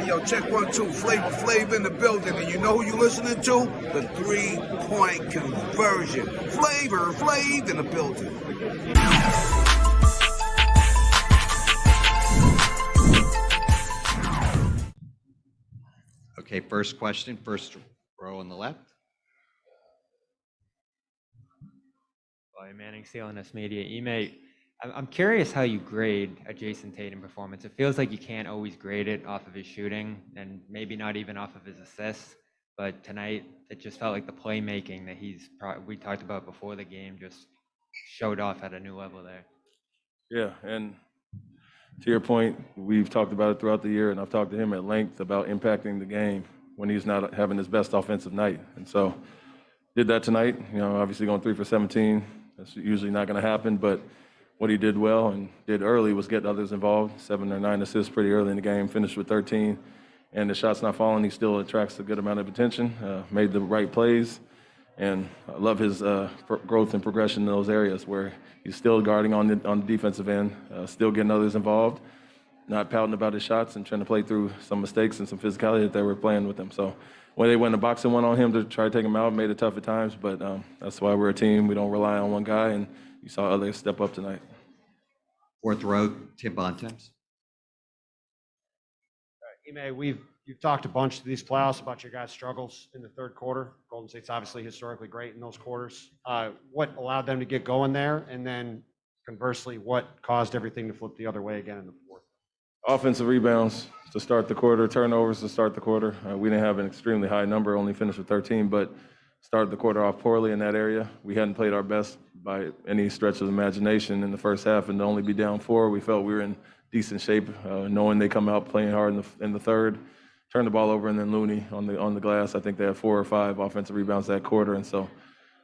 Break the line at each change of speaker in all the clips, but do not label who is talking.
Yo, check 1, 2. Flavor Flav in the building. And you know who you listening to? The 3-point conversion. Flavor Flav in the building.
Okay, first question, first row on the left.
Manning, CLNS Media. Ime, I'm curious how you grade a Jason Tatum performance. It feels like you can't always grade it off of his shooting and maybe not even off of his assists. But tonight, it just felt like the playmaking that we talked about before the game just showed off at a new level there.
Yeah, and to your point, we've talked about it throughout the year, and I've talked to him at length about impacting the game when he's not having his best offensive night. And so did that tonight, obviously going 3 for 17. That's usually not going to happen, but what he did well and did early was get others involved. 7 or 9 assists pretty early in the game, finished with 13. And the shot's not falling. He still attracts a good amount of attention, made the right plays. And I love his growth and progression in those areas where he's still guarding on the defensive end, still getting others involved, not pouting about his shots and trying to play through some mistakes and some physicality that they were playing with him. So when they went in boxing one on him to try to take him out, made it tough at times, but that's why we're a team. We don't rely on one guy, and you saw others step up tonight.
Fourth row, Tim Bontemps.
Ime, you've talked a bunch these playoffs about your guys' struggles in the third quarter. Golden State's obviously historically great in those quarters. What allowed them to get going there? And then conversely, what caused everything to flip the other way again in the fourth?
Offensive rebounds to start the quarter, turnovers to start the quarter. We didn't have an extremely high number, only finished with 13, but started the quarter off poorly in that area. We hadn't played our best by any stretch of the imagination in the first half, and to only be down 4, we felt we were in decent shape, knowing they come out playing hard in the third, turn the ball over, and then Looney on the glass. I think they had 4 or 5 offensive rebounds that quarter, and so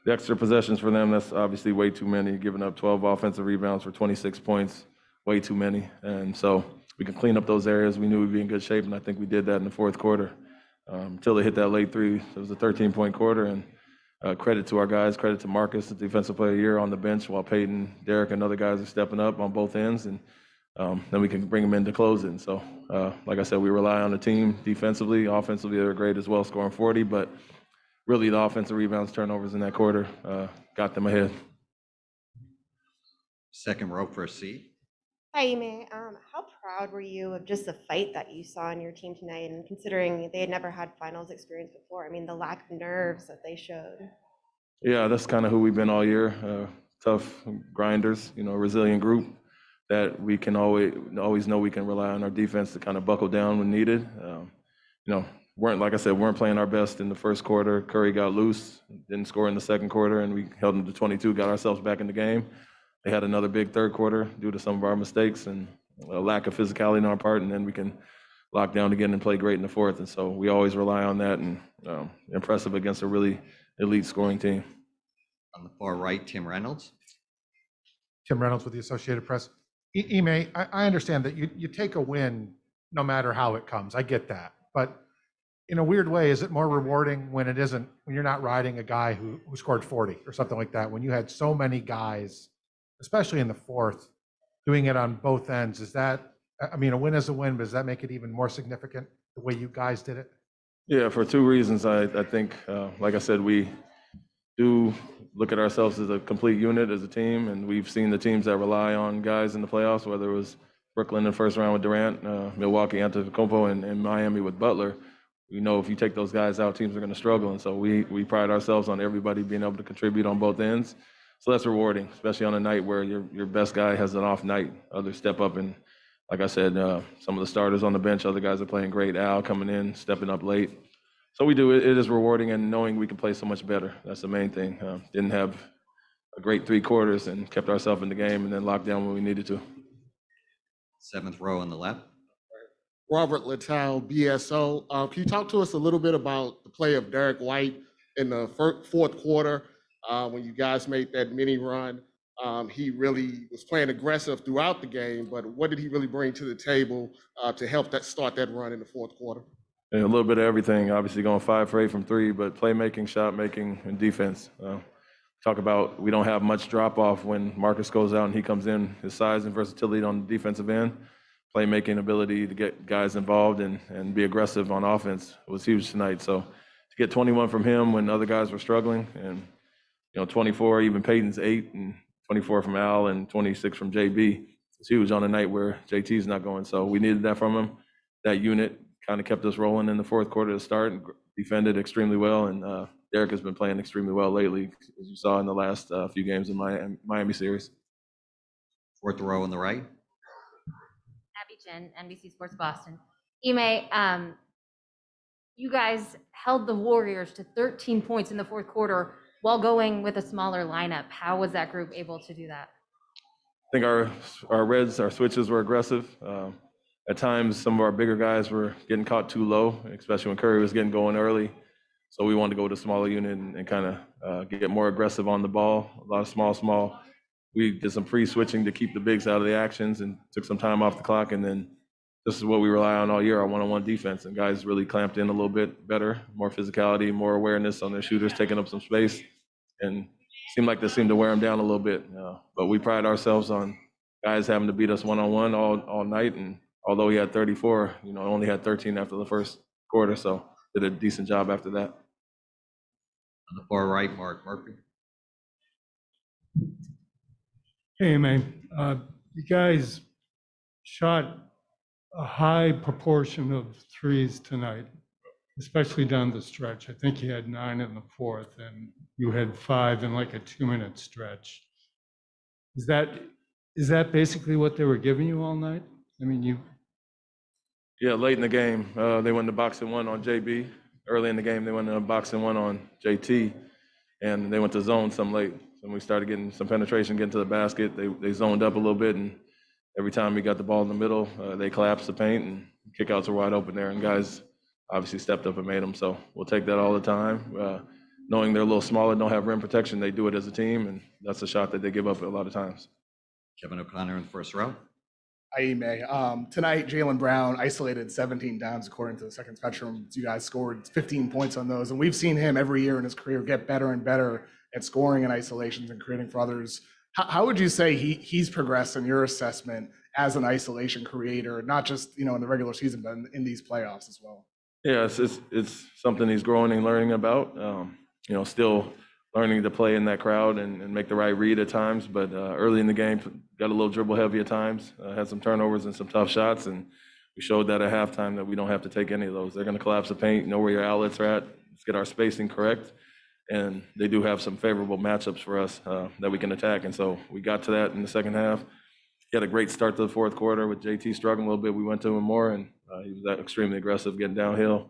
the extra possessions for them, that's obviously way too many, giving up 12 offensive rebounds for 26 points, way too many. And so we can clean up those areas. We knew we'd be in good shape, and I think we did that in the fourth quarter. Until they hit that late 3, it was a 13-point quarter, and credit to our guys, credit to Marcus, the defensive player of the year on the bench, while Peyton, Derrick, and other guys are stepping up on both ends, and then we can bring them in to close it. And so, like I said, we rely on the team defensively. Offensively, they're great as well, scoring 40, but really the offensive rebounds, turnovers in that quarter got them ahead.
Second row for a seat.
Hi, Ime. How proud were you of just the fight that you saw in your team tonight, and considering they had never had finals experience before? I mean, the lack of nerves that they showed.
Yeah, that's kind of who we've been all year. Tough grinders, resilient group that we can always know we can rely on our defense to kind of buckle down when needed. Weren't playing our best in the first quarter. Curry got loose, didn't score in the second quarter, and we held them to 22, got ourselves back in the game. They had another big third quarter due to some of our mistakes and a lack of physicality on our part, and then we can lock down again and play great in the fourth. And so we always rely on that, and impressive against a really elite scoring team.
On the far right, Tim Reynolds.
Tim Reynolds with the Associated Press. Ime, I understand that you take a win no matter how it comes. I get that. But in a weird way, is it more rewarding when you're not riding a guy who scored 40 or something like that, when you had so many guys, especially in the fourth, doing it on both ends? A win is a win, but does that make it even more significant the way you guys did it?
Yeah, for 2 reasons. I think, like I said, we do look at ourselves as a complete unit, as a team, and we've seen the teams that rely on guys in the playoffs, whether it was Brooklyn in the first round with Durant, Milwaukee, Antetokounmpo, and Miami with Butler. We know if you take those guys out, teams are going to struggle, and so we pride ourselves on everybody being able to contribute on both ends. So that's rewarding, especially on a night where your best guy has an off night. Others step up, and like I said, some of the starters on the bench, other guys are playing great. Al coming in, stepping up late. So we do. It is rewarding, and knowing we can play so much better. That's the main thing. Didn't have a great 3 quarters and kept ourselves in the game, and then locked down when we needed to.
Seventh row on the left.
Robert Littell, BSO. Can you talk to us a little bit about the play of Derrick White in the fourth quarter when you guys made that mini run? He really was playing aggressive throughout the game, but what did he really bring to the table to help start that run in the fourth quarter?
Yeah, a little bit of everything. Obviously going 5 for 8 from 3, but playmaking, shot making, and defense. Talk about we don't have much drop off when Marcus goes out and he comes in. His size and versatility on the defensive end. playmaking ability to get guys involved and be aggressive on offense was huge tonight. So to get 21 from him when other guys were struggling, and 24, even Peyton's 8, and 24 from Al, and 26 from JB. It's huge on a night where JT's not going. So we needed that from him. That unit kind of kept us rolling in the fourth quarter to start and defended extremely well. And Derrick has been playing extremely well lately, as you saw in the last few games in Miami series.
Fourth row on the right.
Abby Chin, NBC Sports Boston. Ime, you guys held the Warriors to 13 points in the fourth quarter while going with a smaller lineup. How was that group able to do that?
I think our switches were aggressive. At times, some of our bigger guys were getting caught too low, especially when Curry was getting going early. So we wanted to go with a smaller unit and kind of get more aggressive on the ball. A lot of small. We did some pre-switching to keep the bigs out of the actions and took some time off the clock. And then this is what we rely on all year, our one-on-one defense. And guys really clamped in a little bit better, more physicality, more awareness on their shooters, taking up some space. And seemed like they seemed to wear them down a little bit. But we pride ourselves on guys having to beat us one-on-one all night. And although he had 34, only had 13 after the first quarter. So did a decent job after that.
On the far right, Mark Murphy.
Hey, man. You guys shot a high proportion of threes tonight, especially down the stretch. I think you had 9 in the fourth, and you had 5 in like a 2-minute stretch. Is that basically what they were giving you all night? I mean,
Yeah, late in the game, they went to box and one on JB. Early in the game, they went to box and one on JT, and they went to zone some late. And we started getting some penetration, getting to the basket. They zoned up a little bit, and every time we got the ball in the middle, they collapsed the paint, and kickouts were wide open there, and guys obviously stepped up and made them. So we'll take that all the time. Knowing they're a little smaller, don't have rim protection, they do it as a team, and that's a shot that they give up a lot of times.
Kevin O'Connor in the first row.
Ime. Tonight, Jaylen Brown isolated 17 times according to the second spectrum. You guys scored 15 points on those, and we've seen him every year in his career get better and better at scoring in isolations and creating for others. How would you say he's progressed in your assessment as an isolation creator, not just in the regular season, but in these playoffs as well?
Yeah, it's something he's growing and learning about. Still learning to play in that crowd and make the right read at times. But early in the game, got a little dribble heavy at times, had some turnovers and some tough shots. And we showed that at halftime that we don't have to take any of those. They're going to collapse the paint, know where your outlets are at, let's get our spacing correct. And they do have some favorable matchups for us that we can attack. And so we got to that in the second half. He had a great start to the fourth quarter with JT struggling a little bit. We went to him more, and he was extremely aggressive getting downhill.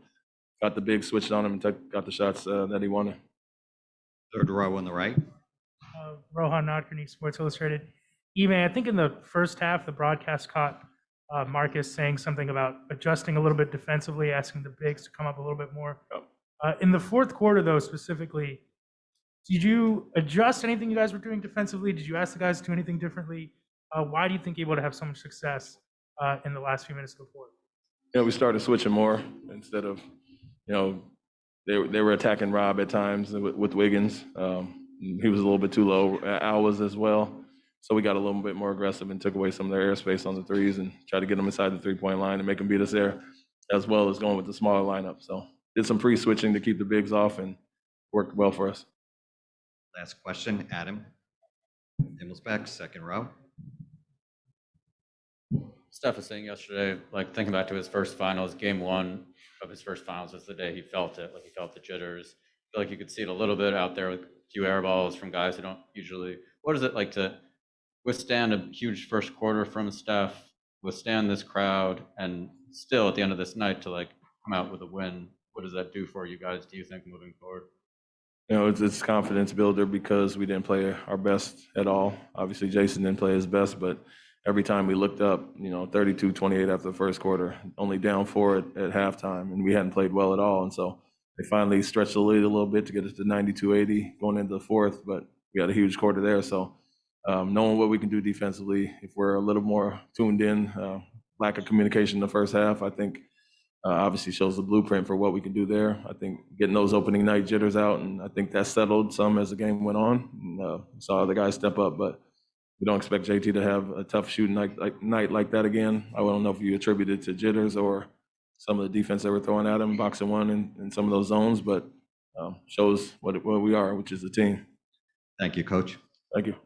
Got the big switched on him and got the shots that he wanted.
Third row on the right.
Rohan Nadkarni, Sports Illustrated. Ime, I think in the first half, the broadcast caught Marcus saying something about adjusting a little bit defensively, asking the bigs to come up a little bit more.
Yep.
In the fourth quarter, though, specifically, did you adjust anything you guys were doing defensively? Did you ask the guys to do anything differently? Why do you think you're able to have so much success in the last few minutes of the fourth?
Yeah, we started switching more instead of, they were attacking Rob at times with Wiggins. He was a little bit too low. Al was as well. So we got a little bit more aggressive and took away some of their airspace on the threes and tried to get them inside the three-point line and make them beat us there, as well as going with the smaller lineup. So did some pre-switching to keep the bigs off and worked well for us.
Last question, Adam Himmelsbeck, second row.
Steph was saying yesterday, thinking back to his first finals, game one of his first finals was the day he felt it, he felt the jitters. I feel like you could see it a little bit out there with a few air balls from guys who don't usually. What is it like to withstand a huge first quarter from Steph, withstand this crowd, and still at the end of this night to come out with a win? What does that do for you guys, do you think, moving forward?
It's confidence builder because we didn't play our best at all. Obviously, Jason didn't play his best, but every time we looked up, 32-28 after the first quarter, only down 4 at halftime, and we hadn't played well at all. And so they finally stretched the lead a little bit to get us to 92-80 going into the fourth, but we had a huge quarter there. So knowing what we can do defensively, if we're a little more tuned in, lack of communication in the first half, I think obviously shows the blueprint for what we can do there. I think getting those opening night jitters out, and I think that settled some as the game went on. And, saw other guys step up, but we don't expect JT to have a tough shooting night like that again. I don't know if you attribute it to jitters or some of the defense that we're throwing at him, boxing one in some of those zones, but shows what we are, which is a team.
Thank you, Coach.
Thank you.